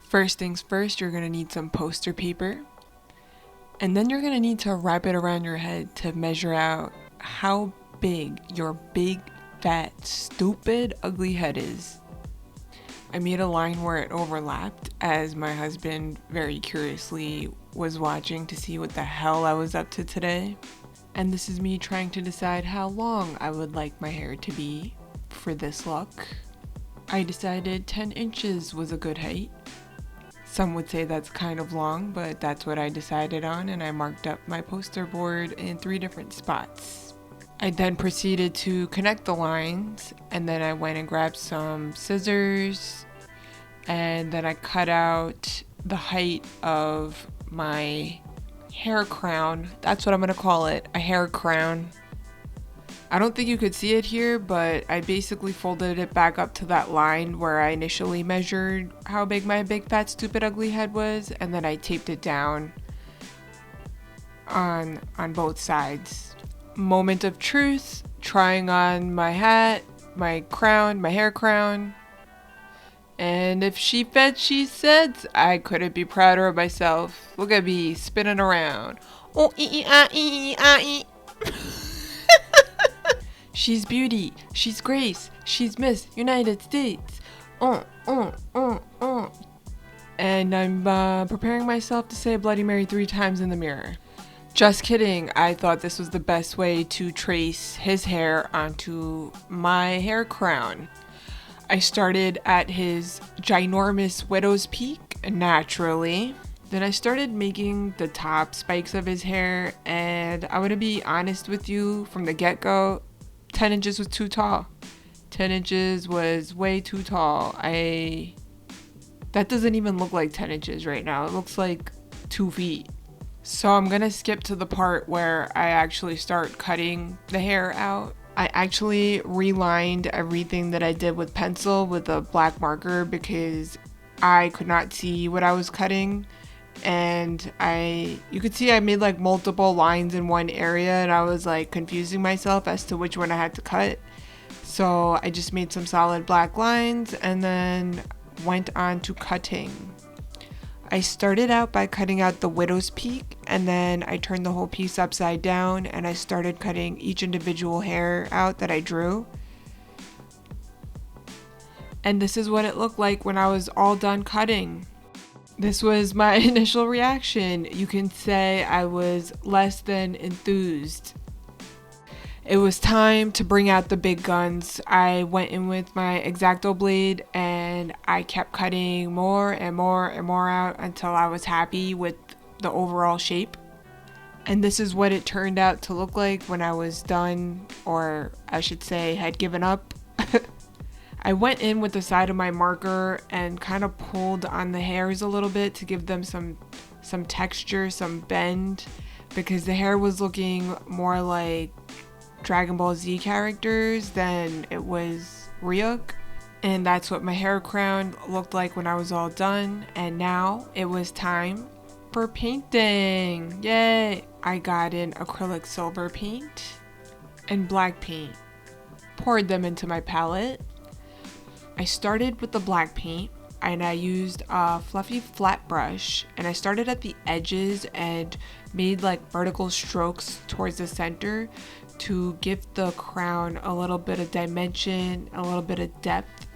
First things first, you're going to need some poster paper. And then you're going to need to wrap it around your head to measure out how big your big, fat, stupid, ugly head is. I made a line where it overlapped as my husband very curiously was watching to see what the hell I was up to today. And this is me trying to decide how long I would like my hair to be for this look. I decided 10 inches was a good height. Some would say that's kind of long, but that's what I decided on, and I marked up my poster board in 3 different spots. I then proceeded to connect the lines, and then I went and grabbed some scissors, and then I cut out the height of my hair crown. That's what I'm gonna call it, a hair crown. I don't think you could see it here, but I basically folded it back up to that line where I initially measured how big my big fat stupid ugly head was, and then I taped it down on both sides. Moment of truth, trying on my hat, my crown, my hair crown. And if she fed, she said, I couldn't be prouder of myself. Look at me spinning around. Oh, She's beauty, she's grace, she's Miss United States. And I'm preparing myself to say Bloody Mary 3 times in the mirror. Just kidding, I thought this was the best way to trace his hair onto my hair crown. I started at his ginormous widow's peak, naturally. Then I started making the top spikes of his hair, and I'm gonna be honest with you from the get-go, 10 inches was too tall. 10 inches was way too tall. That doesn't even look like 10 inches right now. It looks like 2 feet. So I'm gonna skip to the part where I actually start cutting the hair out. I actually relined everything that I did with pencil with a black marker because I could not see what I was cutting. And you could see I made like multiple lines in one area, and I was like confusing myself as to which one I had to cut. So I just made some solid black lines and then went on to cutting. I started out by cutting out the widow's peak, and then I turned the whole piece upside down and I started cutting each individual hair out that I drew. And this is what it looked like when I was all done cutting. This was my initial reaction. You can say I was less than enthused. It was time to bring out the big guns. I went in with my X-Acto blade and I kept cutting more and more and more out until I was happy with the overall shape. And this is what it turned out to look like when I was done, or I should say had given up. I went in with the side of my marker and kind of pulled on the hairs a little bit to give them some texture, some bend, because the hair was looking more like Dragon Ball Z characters than it was Ryuk. And that's what my hair crown looked like when I was all done. And now it was time for painting. Yay! I got in acrylic silver paint and black paint. Poured them into my palette. I started with the black paint and I used a fluffy flat brush, and I started at the edges and made like vertical strokes towards the center to give the crown a little bit of dimension, a little bit of depth.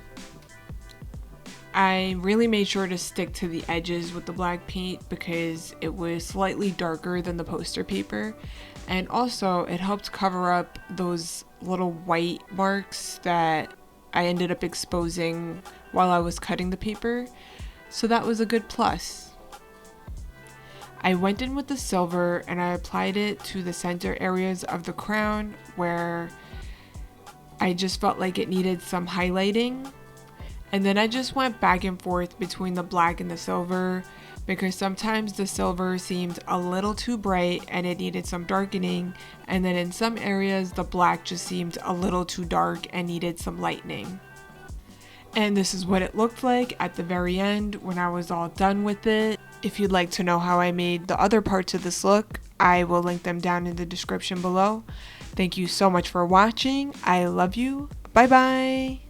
I really made sure to stick to the edges with the black paint because it was slightly darker than the poster paper, and also it helped cover up those little white marks that I ended up exposing while I was cutting the paper, so that was a good plus. I went in with the silver and I applied it to the center areas of the crown where I just felt like it needed some highlighting. And then I just went back and forth between the black and the silver because sometimes the silver seemed a little too bright and it needed some darkening, and then in some areas the black just seemed a little too dark and needed some lightening. And this is what it looked like at the very end when I was all done with it. If you'd like to know how I made the other parts of this look, I will link them down in the description below. Thank you so much for watching. I love you. Bye bye.